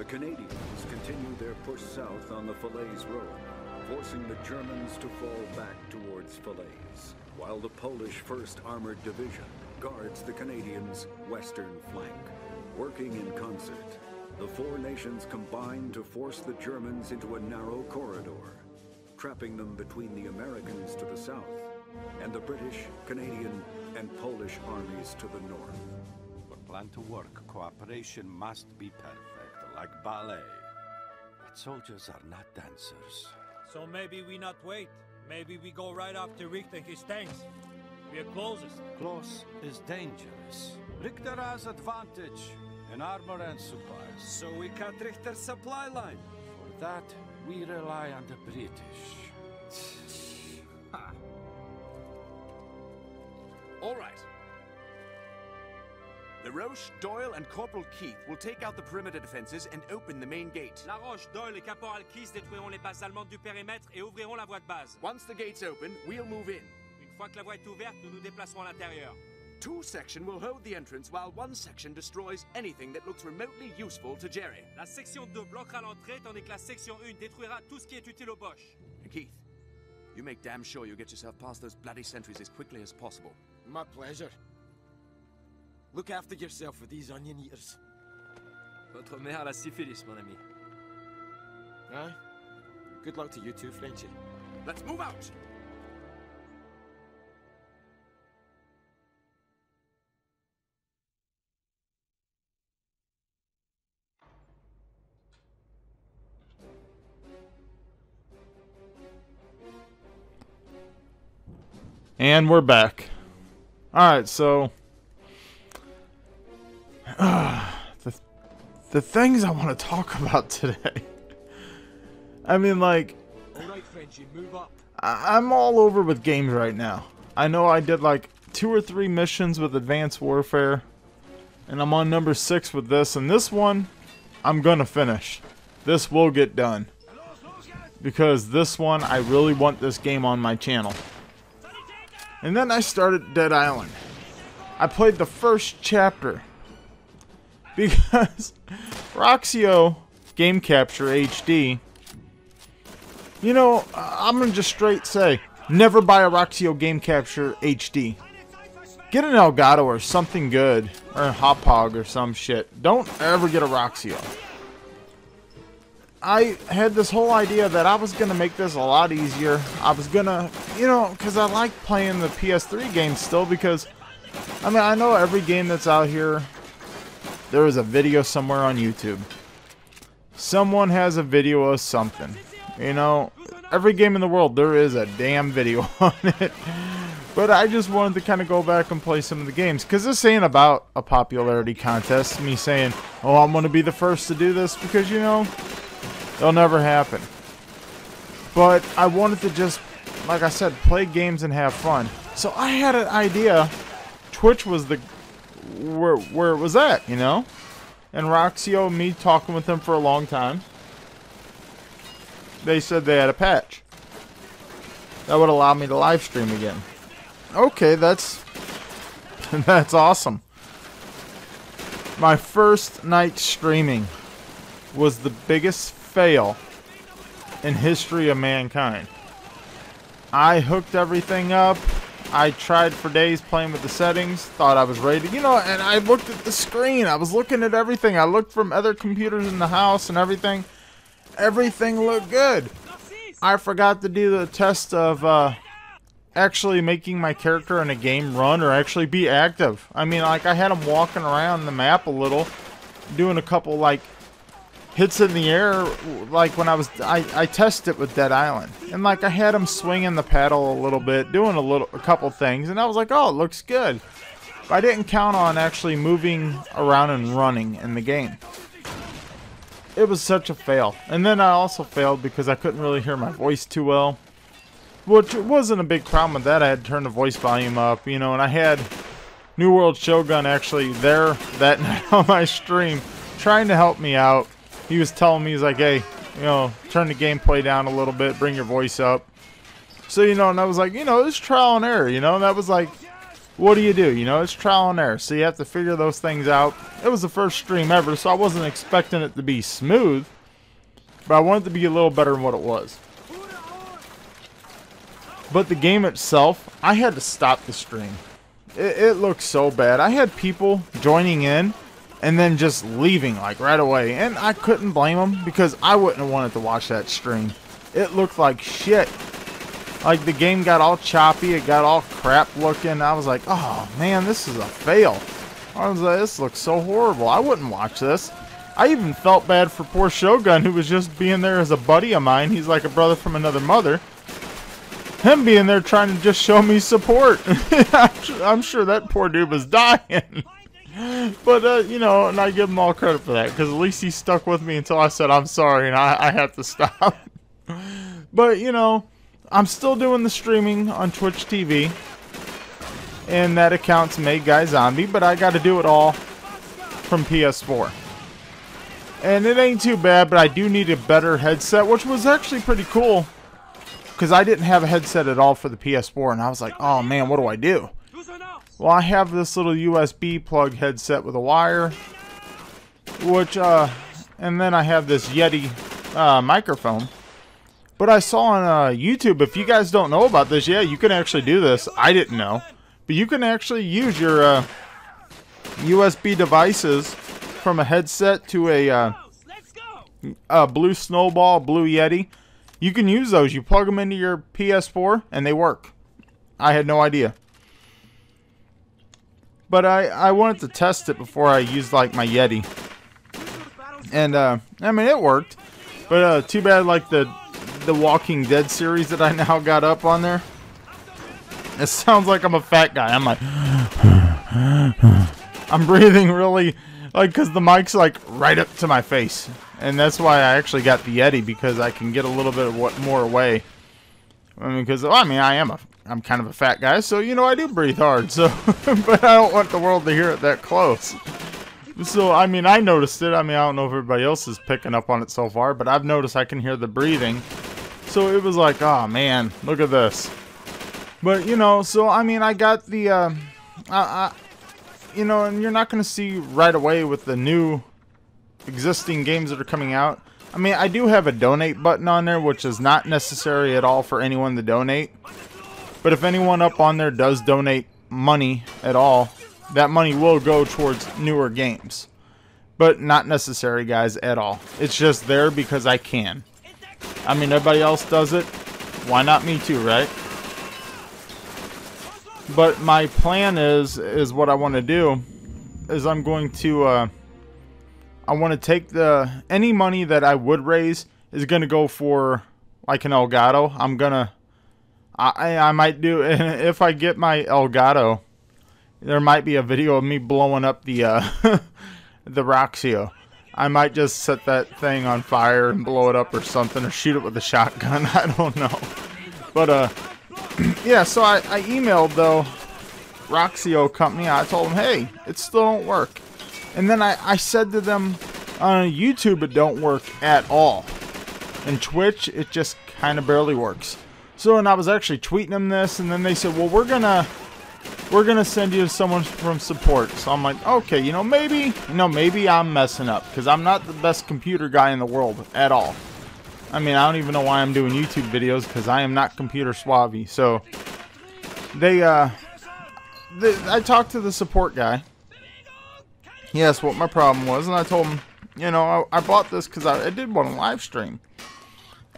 The Canadians continue their push south on the Falaise Road, forcing the Germans to fall back towards Falaise, while the Polish 1st Armored Division guards the Canadians' western flank. Working in concert, the four nations combine to force the Germans into a narrow corridor, trapping them between the Americans to the south and the British, Canadian, and Polish armies to the north. For plan to work, cooperation must be perfect, like ballet. But soldiers are not dancers. So maybe we not wait. Maybe we go right after Richter and his tanks. We are closest. Close is dangerous. Richter has advantage in armor and supplies. So we cut Richter's supply line. For that, we rely on the British. All right. LaRoche, Doyle, and Corporal Keith will take out the perimeter defenses and open the main gate. Laroche, Doyle et Caporal Keith détruiront les bases allemandes du périmètre et ouvriront la voie de base. Once the gate's open, we'll move in. Une fois que la voie est ouverte, nous nous déplacerons à l'intérieur. Two sections will hold the entrance while one section destroys anything that looks remotely useful to Jerry. La section 2 bloquera l'entrée tandis que la section 1 détruira tout ce qui est utile aux Boches. And Keith, you make damn sure you get yourself past those bloody sentries as quickly as possible. My pleasure. Look after yourself with these onion eaters. Votre mère a la syphilis, mon ami. Aye. Good luck to you too, Frenchy. Let's move out! And we're back. Alright, so the things I want to talk about today. I mean, like, Alright, Frenchy, move up. I'm all over with games right now. I know I did like 2 or 3 missions with Advanced Warfare, and I'm on number 6 with this, and this one I'm gonna finish. This will get done. Because this one, I really want this game on my channel. And then I started Dead Island. I played the first chapter because Roxio Game Capture HD, you know, I'm gonna just straight say, never buy a Roxio Game Capture HD. Get an Elgato or something good, or a Hauppauge or some shit. Don't ever get a Roxio. I had this whole idea that I was going to make this a lot easier. I was going to, you know, because I like playing the PS3 games still, because, I mean, I know every game that's out here, there is a video somewhere on YouTube. Someone has a video of something. You know, every game in the world, there is a damn video on it. But I just wanted to kind of go back and play some of the games, because this ain't about a popularity contest, me saying, oh, I'm going to be the first to do this, because, you know, it'll never happen. But I wanted to just, like I said, play games and have fun. So I had an idea. Twitch was the where it was at, you know? And Roxio and me talking with them for a long time. They said they had a patch that would allow me to live stream again. Okay, that's awesome. My first night streaming was the biggest fail in history of mankind. I hooked everything up. I tried for days playing with the settings. Thought I was ready to, you know, and I looked at the screen. I was looking at everything. I looked from other computers in the house and everything. Everything looked good. I forgot to do the test of actually making my character in a game run or actually be active. I mean, like, I had him walking around the map a little, doing a couple, like, hits in the air, like when I tested it with Dead Island, and like I had him swinging the paddle a little bit, doing a couple things, and I was like, oh, it looks good. But I didn't count on actually moving around and running in the game. It was such a fail. And then I also failed because I couldn't really hear my voice too well, which wasn't a big problem with that. I had to turn the voice volume up, you know, and I had New World Shogun actually there that night on my stream trying to help me out. He was telling me, he's like, hey, you know, turn the gameplay down a little bit, bring your voice up. So, you know, and I was like, you know, it's trial and error, you know, and that was like what do? You know, it's trial and error, so you have to figure those things out. It was the first stream ever, so I wasn't expecting it to be smooth, but I wanted it to be a little better than what it was. But the game itself, I had to stop the stream. It looked so bad. I had people joining in and then just leaving like right away, and I couldn't blame them because I wouldn't have wanted to watch that stream. It looked like shit. Like, the game got all choppy, it got all crap looking. I was like, oh man, this is a fail. I was like, this looks so horrible. I wouldn't watch this. I even felt bad for poor Shogun, who was just being there as a buddy of mine. He's like a brother from another mother. Him being there trying to just show me support. I'm sure that poor dude was dying. But, you know, and I give him all credit for that, because at least he stuck with me until I said I'm sorry and I have to stop. But, you know, I'm still doing the streaming on Twitch TV, and that account's Made Guy Zombie, but I got to do it all from PS4. And it ain't too bad, but I do need a better headset, which was actually pretty cool, because I didn't have a headset at all for the PS4, and I was like, oh man, what do I do? Well, I have this little USB plug headset with a wire, which, and then I have this Yeti microphone. But I saw on YouTube, if you guys don't know about this, yeah, you can actually do this. I didn't know. But you can actually use your USB devices from a headset to a Blue Snowball, Blue Yeti. You can use those. You plug them into your PS4 and they work. I had no idea. But I wanted to test it before I used like my Yeti. And I mean, it worked. But too bad like the Walking Dead series that I now got up on there. It sounds like I'm a fat guy. I'm like, I'm breathing really, like, because the mic's like right up to my face, and that's why I actually got the Yeti, because I can get a little bit of more away. I mean, because I'm kind of a fat guy, so you know I do breathe hard. So, but I don't want the world to hear it that close. So, I mean, I noticed it. I mean, I don't know if everybody else is picking up on it so far, but I've noticed I can hear the breathing. So it was like, oh man, look at this. But, you know, so, I mean, I got the, you know, and you're not going to see right away with the new existing games that are coming out. I mean, I do have a donate button on there, which is not necessary at all for anyone to donate. But if anyone up on there does donate money at all, that money will go towards newer games. But not necessary, guys, at all. It's just there because I can. I mean, everybody else does it. Why not me too, right? But my plan is what I want to do is I'm going to I want to take any money that I would raise is going to go for like an Elgato. I might do, if I get my Elgato, there might be a video of me blowing up the the Roxio. I might just set that thing on fire and blow it up or something, or shoot it with a shotgun. I don't know. But yeah, so I emailed the Roxio company. I told them, hey, it still don't work. And then I said to them, on YouTube it don't work at all. And Twitch, it just kind of barely works. So, and I was actually tweeting them this, and then they said, well, we're gonna send you to someone from support. So I'm like, okay, you know, maybe I'm messing up, because I'm not the best computer guy in the world at all. I mean, I don't even know why I'm doing YouTube videos, because I am not computer savvy. So I talked to the support guy. He asked what my problem was, and I told him, you know, I bought this because I did want to live stream.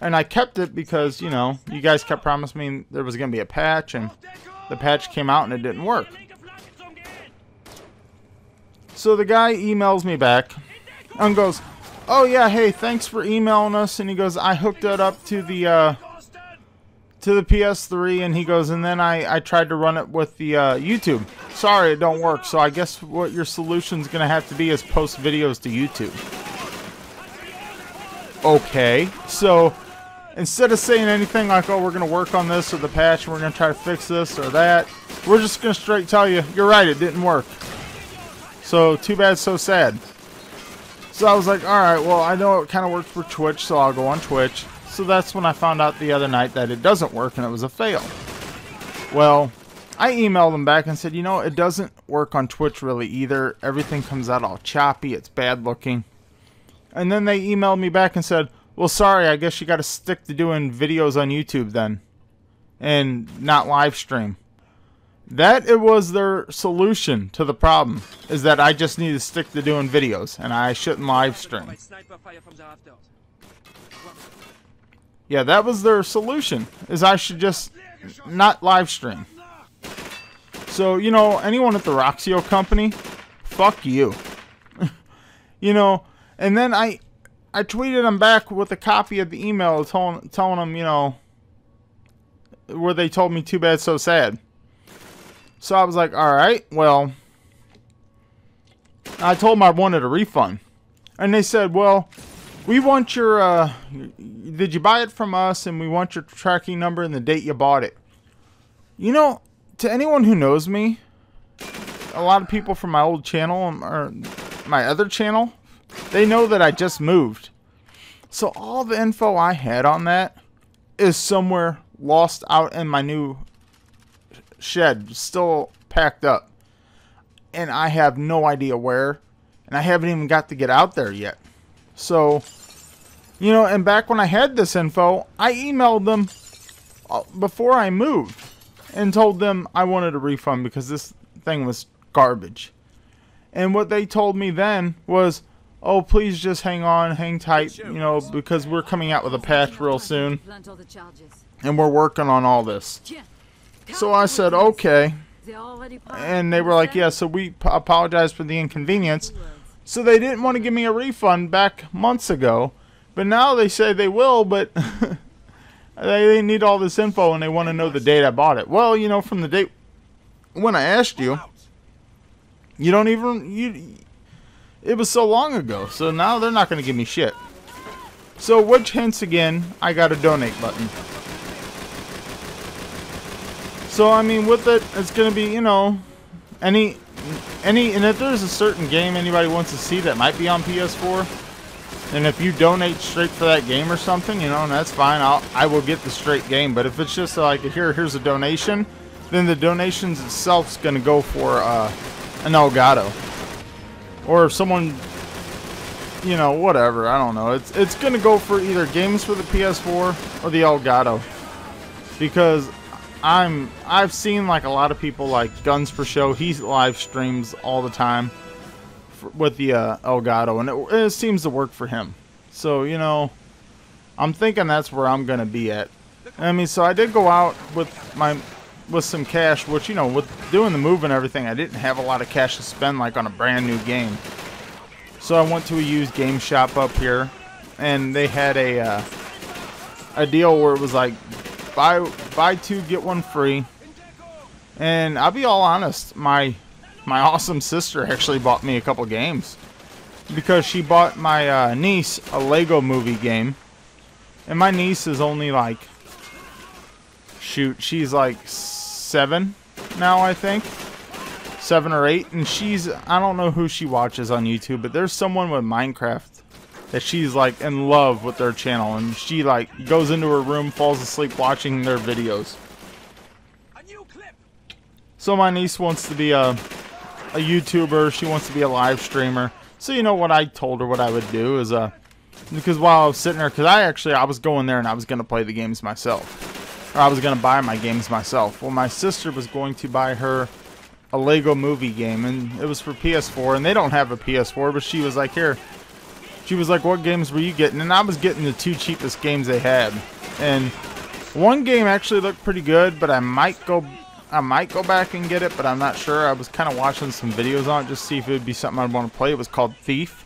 And I kept it because, you know, you guys kept promising me there was going to be a patch, and the patch came out and it didn't work. So the guy emails me back and goes, oh yeah, hey, thanks for emailing us. And he goes, I hooked it up to the PS3, and he goes, and then I tried to run it with the YouTube. Sorry, it don't work. So I guess what your solution's going to have to be is post videos to YouTube. Okay, so instead of saying anything like, oh, we're going to work on this or the patch, and we're going to try to fix this or that, we're just going to straight tell you, you're right, it didn't work. So, too bad, so sad. So I was like, alright, well, I know it kind of works for Twitch, so I'll go on Twitch. So that's when I found out the other night that it doesn't work and it was a fail. Well, I emailed them back and said, you know, it doesn't work on Twitch really either. Everything comes out all choppy. It's bad looking. And then they emailed me back and said, well, sorry, I guess you got to stick to doing videos on YouTube then. And not live stream. That it was their solution to the problem. Is that I just need to stick to doing videos. And I shouldn't live stream. Yeah, that was their solution. Is I should just not live stream. So, you know, anyone at the Roxio company, fuck you. You know, and then I tweeted them back with a copy of the email telling them, you know, where they told me too bad, so sad. So I was like, alright, well, I told them I wanted a refund. And they said, well, we want your, did you buy it from us? And we want your tracking number and the date you bought it. You know, to anyone who knows me, a lot of people from my old channel or my other channel, they know that I just moved. So all the info I had on that is somewhere lost out in my new shed, still packed up. And I have no idea where. And I haven't even got to get out there yet. So, you know, and back when I had this info, I emailed them before I moved. And told them I wanted a refund because this thing was garbage. And what they told me then was, oh, please just hang on, hang tight, you know, because we're coming out with a patch real soon. And we're working on all this. So I said, okay. And they were like, yeah, so we apologize for the inconvenience. So they didn't want to give me a refund back months ago. But now they say they will, but... They need all this info and they want to know the date I bought it. Well, you know, from the date when I asked you, you don't even, it was so long ago. So now they're not going to give me shit. So, which hints again, I got a donate button. So, I mean, with it, it's going to be, you know, and if there's a certain game anybody wants to see that might be on PS4, and if you donate straight for that game or something, you know, and that's fine, I will get the straight game. But if it's just like, here's a donation, then the donations itself is going to go for an Elgato. Or if someone, you know, whatever, I don't know. It's going to go for either games for the PS4 or the Elgato. Because I've seen like a lot of people like Guns for Show, he live streams all the time with the Elgato, and it seems to work for him. So, you know, I'm thinking that's where I'm gonna be at. I mean, so I did go out with some cash, which, you know, with doing the move and everything, I didn't have a lot of cash to spend like on a brand new game. So I went to a used game shop up here, and they had a deal where it was like buy two get one free. And I'll be all honest, my awesome sister actually bought me a couple games because she bought my niece a Lego Movie game, and my niece is only like, shoot, she's like 7 now, I think, 7 or 8, and I don't know who she watches on YouTube, but there's someone with Minecraft that she's like in love with their channel, and she like goes into her room, falls asleep watching their videos. So my niece wants to be a YouTuber, she wants to be a live streamer. So, you know what I told her what I would do is, because while I was sitting there, because I was going there and I was going to play the games myself. Or I was going to buy my games myself. Well, my sister was going to buy her a Lego Movie game, and it was for PS4, and they don't have a PS4, but she was like, here. She was like, what games were you getting? And I was getting the 2 cheapest games they had. And one game actually looked pretty good, but I might go back and get it, but I'm not sure. I was kind of watching some videos on it just to see if it would be something I'd want to play. It was called Thief,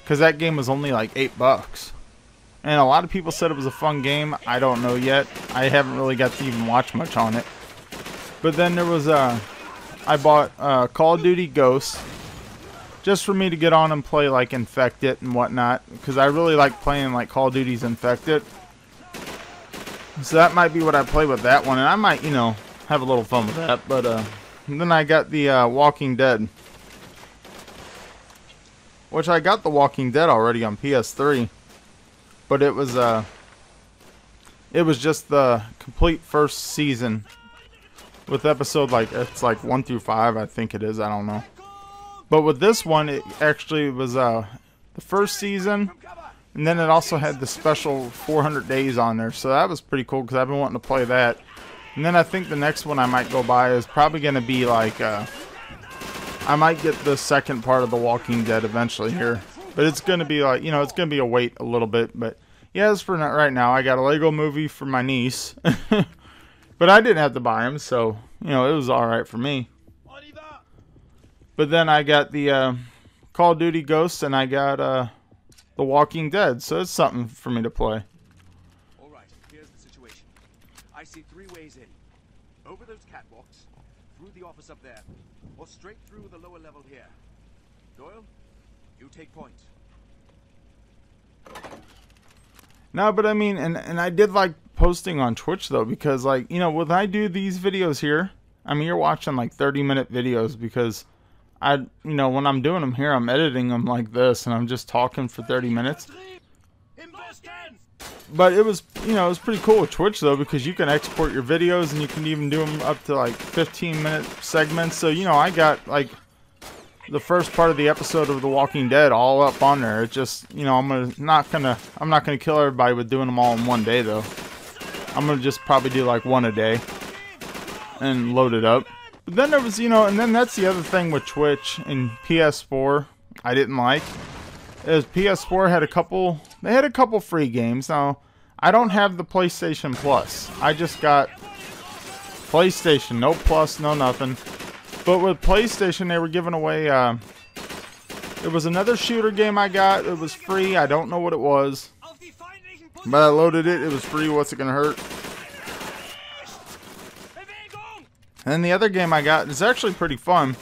because that game was only like $8. And a lot of people said it was a fun game. I don't know yet. I haven't really got to even watch much on it. But then there was I bought Call of Duty Ghosts just for me to get on and play like Infected and whatnot, because I really like playing like Call of Duty's Infected. So that might be what I play with that one, and I might, you know, have a little fun with that. But then I got the Walking Dead, which I got the Walking Dead already on PS3, but it was just the complete first season with episode like it's like 1 through 5, I think it is. I don't know. But with this one, it actually was the first season, and then it also had the special 400 days on there. So that was pretty cool because I've been wanting to play that. And then I think the next one I might go by is probably going to be like I might get the second part of The Walking Dead eventually here. But it's going to be like, you know, it's going to be a wait a little bit. But yeah, as for right now, I got a Lego Movie for my niece. But I didn't have to buy them, so, you know, it was alright for me. But then I got the Call of Duty Ghosts, and I got The Walking Dead. So it's something for me to play. Alright, here's the situation. I see 3 ways in. Over those catwalks, through the office up there, or straight through the lower level here. Doyle, you take point. No, but I mean, and I did like posting on Twitch though, because like, you know, when I do these videos here, I mean, you're watching like 30-minute videos because you know, when I'm doing them here, I'm editing them like this and I'm just talking for 30 minutes. But it was, you know, it was pretty cool with Twitch though, because you can export your videos and you can even do them up to like 15-minute segments. So, you know, I got like the first part of the episode of The Walking Dead all up on there. It just, you know, I'm not gonna kill everybody with doing them all in one day though. I'm gonna just probably do like one a day and load it up. But then there was, you know, and then that's the other thing with Twitch and PS4 I didn't like, is PS4 had a couple free games. Now, I don't have the PlayStation Plus. I just got PlayStation, no Plus, no nothing. But with PlayStation, they were giving away, it was another shooter game I got. It was free. I don't know what it was. But I loaded it. It was free. What's it going to hurt? And then the other game I got is actually pretty fun.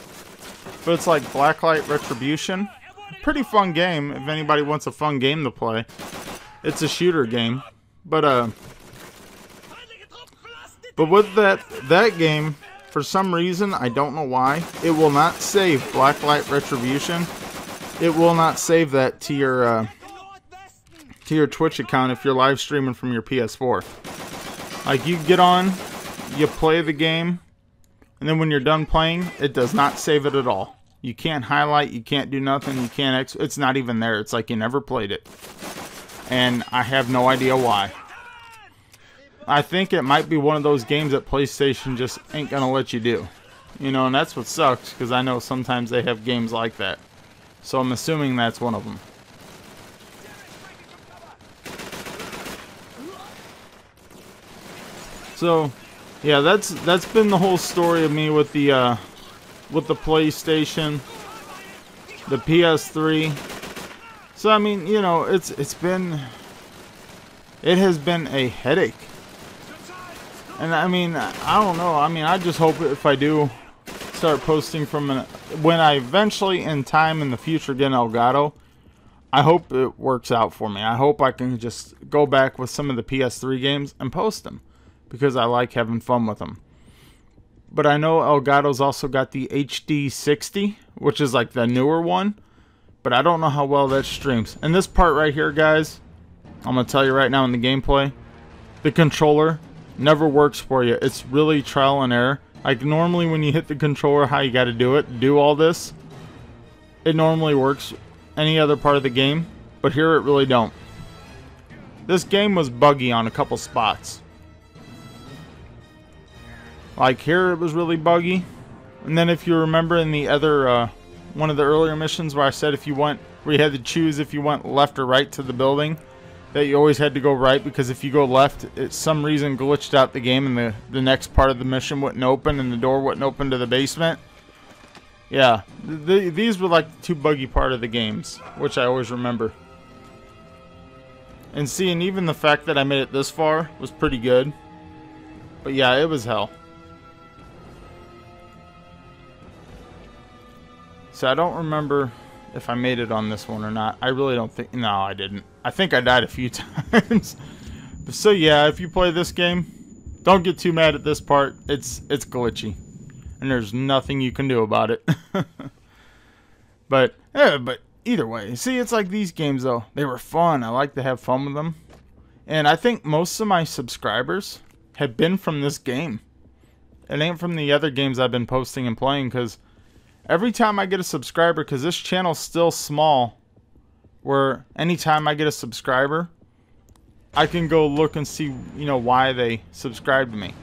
But it's like Blacklight Retribution. Pretty fun game if anybody wants a fun game to play. It's a shooter game. But with that game, for some reason, I don't know why, it will not save Blacklight Retribution. It will not save that to your Twitch account if you're live streaming from your PS4. Like, you get on, you play the game, and then when you're done playing, it does not save it at all. You can't highlight, you can't do nothing, you can't it's not even there. It's like you never played it. And I have no idea why. I think it might be one of those games that PlayStation just ain't gonna let you do. You know, and that's what sucks, because I know sometimes they have games like that. So I'm assuming that's one of them. So, yeah, that's been the whole story of me with the PlayStation, the PS3. So I mean, you know, it has been a headache. And I mean, I don't know. I mean, I just hope if I do start posting when I eventually in time in the future get an Elgato, I hope it works out for me. I hope I can just go back with some of the PS3 games and post them, because I like having fun with them. But I know Elgato's also got the HD60, which is like the newer one, but I don't know how well that streams. And this part right here, guys, I'm going to tell you right now in the gameplay, the controller never works for you. It's really trial and error. Like, normally when you hit the controller, how you got to do all this, it normally works any other part of the game, but here it really don't. This game was buggy on a couple spots. Like here it was really buggy. And then if you remember in the other one of the earlier missions where I said where you had to choose if you went left or right to the building, that you always had to go right, because if you go left, it some reason glitched out the game and the next part of the mission wouldn't open and the door wouldn't open to the basement. Yeah, these were like the two buggy part of the games, which I always remember. And seeing even the fact that I made it this far was pretty good. But yeah, it was hell. So I don't remember if I made it on this one or not. I really don't think... No, I didn't. I think I died a few times. So yeah, if you play this game, don't get too mad at this part. It's glitchy. And there's nothing you can do about it. But either way. See, it's like these games, though. They were fun. I like to have fun with them. And I think most of my subscribers have been from this game. It ain't from the other games I've been posting and playing, because every time I get a subscriber, because this channel's still small, where anytime I get a subscriber, I can go look and see, you know, why they subscribe to me.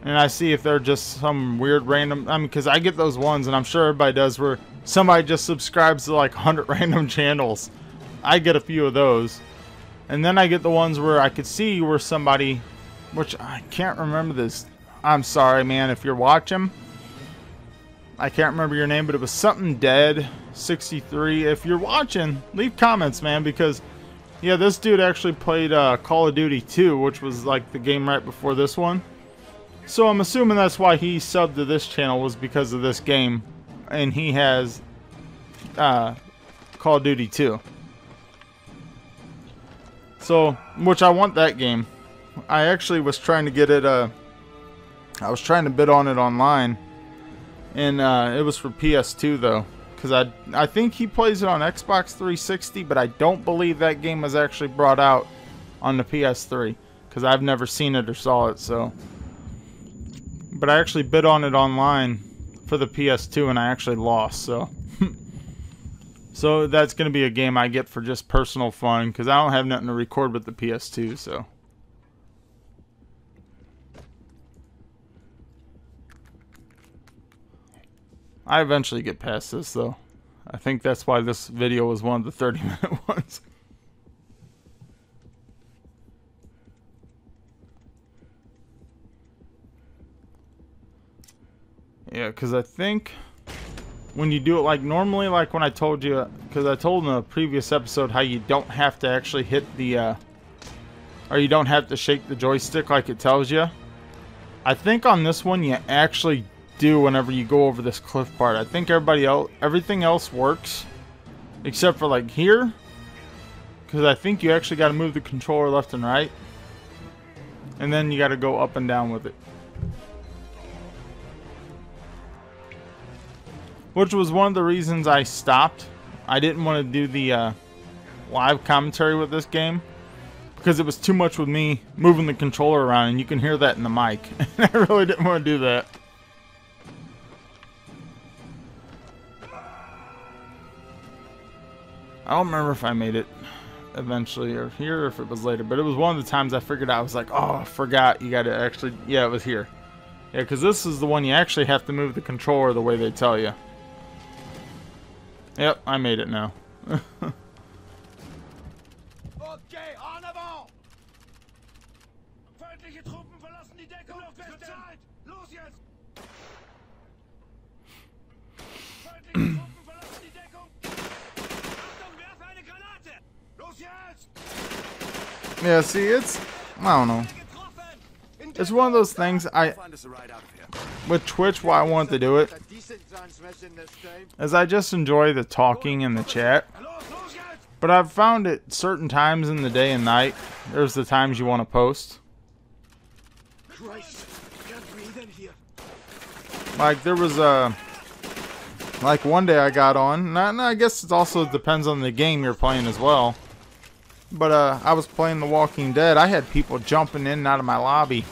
And I see if they're just some weird random, I mean, because I get those ones, and I'm sure everybody does, where somebody just subscribes to like 100 random channels. I get a few of those. And then I get the ones where I could see where somebody, which I can't remember this. I'm sorry, man, if you're watching. I can't remember your name, but it was something dead 63. If you're watching, leave comments, man, because yeah, this dude actually played Call of Duty 2, which was like the game right before this one. So I'm assuming that's why he subbed to this channel, was because of this game, and he has Call of Duty 2. So, which I want that game. I actually was trying to get it. I was trying to bid on it online, and it was for PS2 though, because I think he plays it on Xbox 360, but I don't believe that game was actually brought out on the PS3, because I've never seen it or saw it. So, but I actually bid on it online for the PS2, and I actually lost. So, so that's gonna be a game I get for just personal fun, because I don't have nothing to record with the PS2. So. I eventually get past this, though. I think that's why this video was one of the 30-minute ones. Yeah, because I think when you do it like normally, like when I told you, because I told in a previous episode how you don't have to actually hit the, or you don't have to shake the joystick like it tells you. I think on this one you actually do whenever you go over this cliff part. I think everything else works except for like here, because I think you actually got to move the controller left and right, and then you got to go up and down with it, which was one of the reasons I stopped. I didn't want to do the live commentary with this game, because it was too much with me moving the controller around, and you can hear that in the mic. And I really didn't want to do that. I don't remember if I made it eventually or here, or if it was later, but it was one of the times I figured out. I was like, oh, I forgot you gotta actually, yeah, it was here. Yeah, because this is the one you actually have to move the controller the way they tell you. Yep, I made it now. Okay, en avant! Feindliche Truppen verlassen die Deckung auf Westseite! Los jetzt! Feindliche Truppen verlassen die Deckung! Achtung, werfe eine Granate! Los jetzt! Yeah, see, it's, I don't know. It's one of those things with Twitch, why I want to do it is I just enjoy the talking and the chat. But I've found it certain times in the day and night, there's the times you want to post. Like there was like one day I got on, and I guess it also depends on the game you're playing as well. But I was playing The Walking Dead. I had people jumping in and out of my lobby.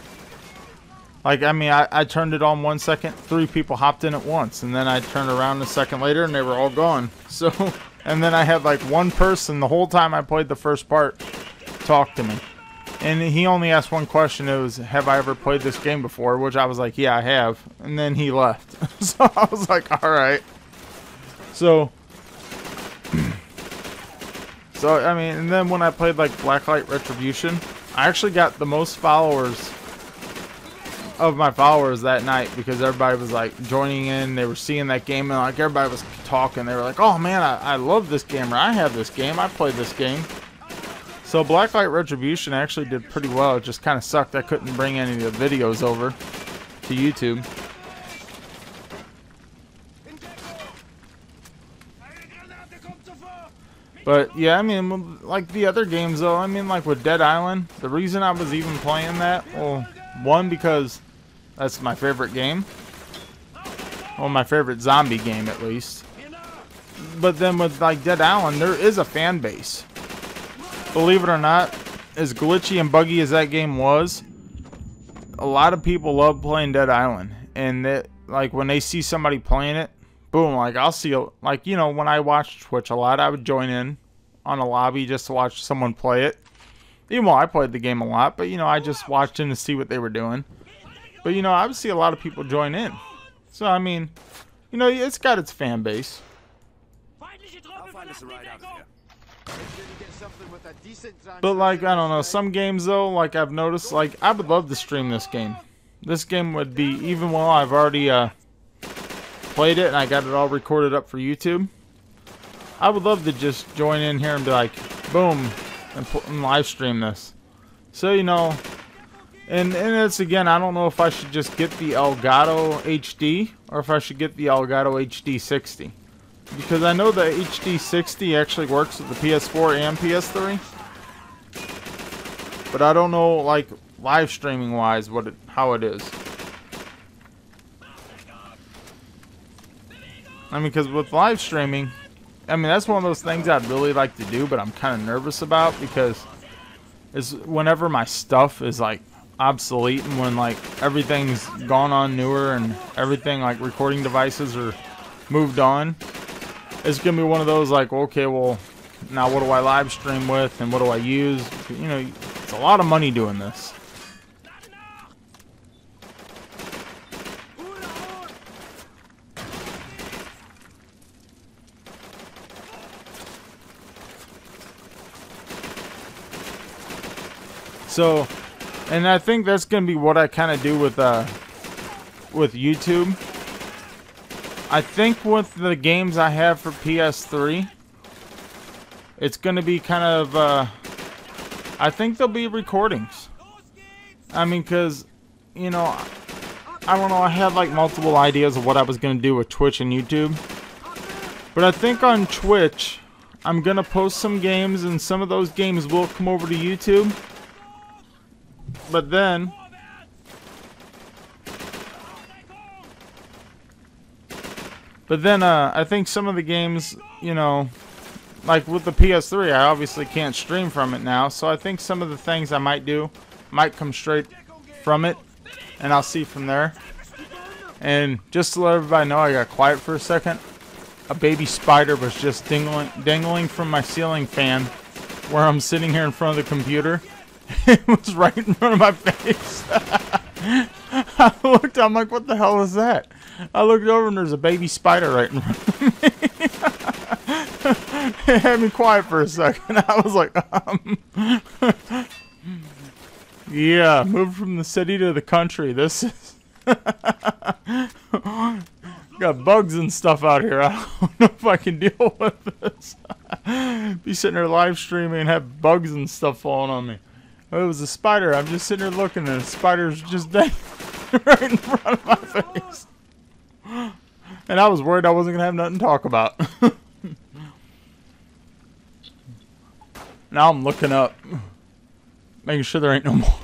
Like, I mean, I turned it on 1 second, 3 people hopped in at once, and then I turned around a second later and they were all gone. So, and then I had like one person the whole time I played the first part talk to me. And he only asked one question. It was, have I ever played this game before? Which I was like, yeah, I have. And then he left. So I was like, alright. So, I mean, and then when I played like Blacklight Retribution, I actually got the most followers of my followers that night, because everybody was like joining in, they were seeing that game, and like everybody was talking. They were like, oh man, I love this game, or I have this game, I played this game. So Blacklight Retribution actually did pretty well. It just kind of sucked I couldn't bring any of the videos over to YouTube. But yeah, I mean, like the other games though, I mean, like with Dead Island, the reason I was even playing that, well, one, because that's my favorite game. Well, my favorite zombie game, at least. But then with like Dead Island, there is a fan base. Believe it or not, as glitchy and buggy as that game was, a lot of people love playing Dead Island, and that, like, when they see somebody playing it, boom, like, I'll see, like, you know, when I watch Twitch a lot, I would join in on a lobby just to watch someone play it. Even though I played the game a lot, but, you know, I just watched in to see what they were doing. But, you know, I would see a lot of people join in. So, I mean, you know, it's got its fan base. I'll find us a ride out of here. But, like, I don't know, some games, though, like, I've noticed, like, I would love to stream this game. This game would be, even while I've already played it and I got it all recorded up for YouTube, I would love to just join in here and be like, boom, and live stream this. So, you know, and it's, again, I don't know if I should just get the Elgato HD or if I should get the Elgato HD 60. Because I know the HD 60 actually works with the PS4 and PS3. But I don't know, like, live streaming wise, how it is. I mean, because with live streaming, I mean, that's one of those things I'd really like to do, but I'm kind of nervous about, because it's whenever my stuff is, like, obsolete, and when, like, everything's gone on newer and everything, like, recording devices are moved on, it's gonna be one of those, like, okay, well, now what do I live stream with, and what do I use? You know, it's a lot of money doing this. So, and I think that's gonna be what I kind of do with YouTube. I think with the games I have for PS3, it's gonna be kind of I think there'll be recordings. I mean, cause, you know, I don't know, I had like multiple ideas of what I was gonna do with Twitch and YouTube, but I think on Twitch I'm gonna post some games, and some of those games will come over to YouTube. But then, I think some of the games, you know, like with the PS3, I obviously can't stream from it now. So I think some of the things I might do might come straight from it, and I'll see from there. And just to let everybody know, I got quiet for a second. A baby spider was just dangling from my ceiling fan where I'm sitting here in front of the computer. It was right in front of my face. I looked, I'm like, what the hell is that? I looked over and there's a baby spider right in front of me. It had me quiet for a second. I was like, yeah, moved from the city to the country. This is got bugs and stuff out here. I don't know if I can deal with this. Be sitting there live streaming and have bugs and stuff falling on me. Oh, it was a spider. I'm just sitting there looking, and the spider's just dead right in front of my face. And I was worried I wasn't going to have nothing to talk about. Now I'm looking up, making sure there ain't no more.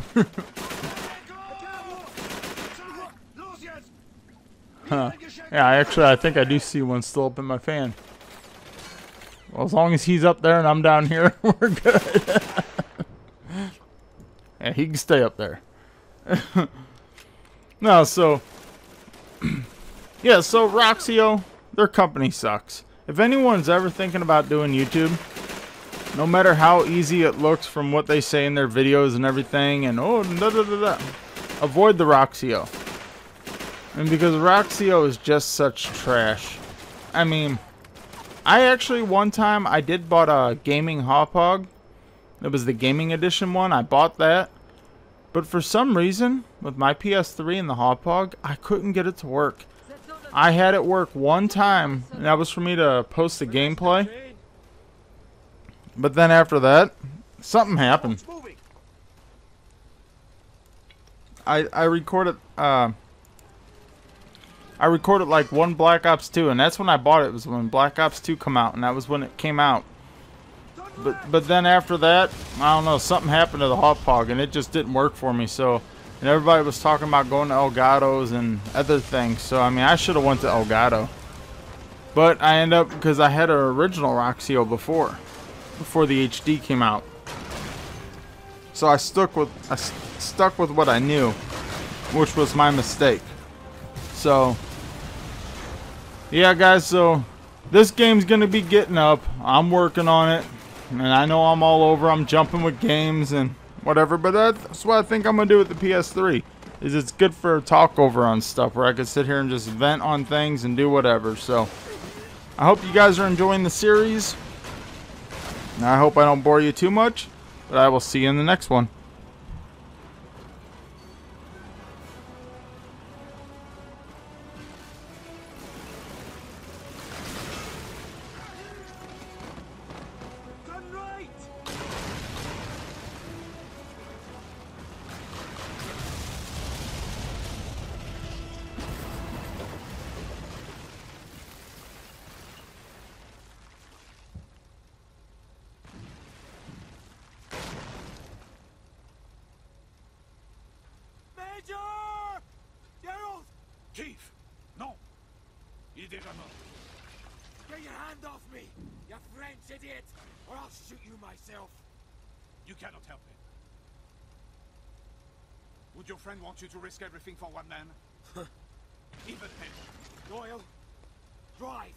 Huh. Yeah, actually, I think I do see one still up in my fan. Well, as long as he's up there and I'm down here, we're good. Yeah, he can stay up there. No, so... yeah, so Roxio, their company sucks. If anyone's ever thinking about doing YouTube, no matter how easy it looks from what they say in their videos and everything, and avoid the Roxio. And because Roxio is just such trash. I mean, I actually one time I did bought a gaming Hauppauge. It was the gaming edition one. I bought that. But for some reason, with my PS3 and the Hauppauge, I couldn't get it to work. I had it work one time, and that was for me to post the gameplay. But then after that, something happened. I recorded like one Black Ops 2, and that's when I bought it. It was when Black Ops 2 come out, and that was when it came out. But then after that, I don't know, something happened to the Hauppauge, and it just didn't work for me. So, and everybody was talking about going to Elgato's and other things. So I mean, I should have went to Elgato, but I ended up, because I had an original Roxio before the HD came out. So I stuck with what I knew. which was my mistake. So, yeah, guys, so this game's going to be getting up. I'm working on it, and I know I'm all over. I'm jumping with games and whatever, but that's what I think I'm going to do with the PS3. Is it's good for a talk over on stuff where I could sit here and just vent on things and do whatever. So, I hope you guys are enjoying the series. And I hope I don't bore you too much, but I will see you in the next one. Done right! Major! Gerald! Chief! No! Il est vraiment. Get your hand off me, you French idiot, or I'll shoot you myself. You cannot help him. Would your friend want you to risk everything for one man? Even him. Doyle, drive.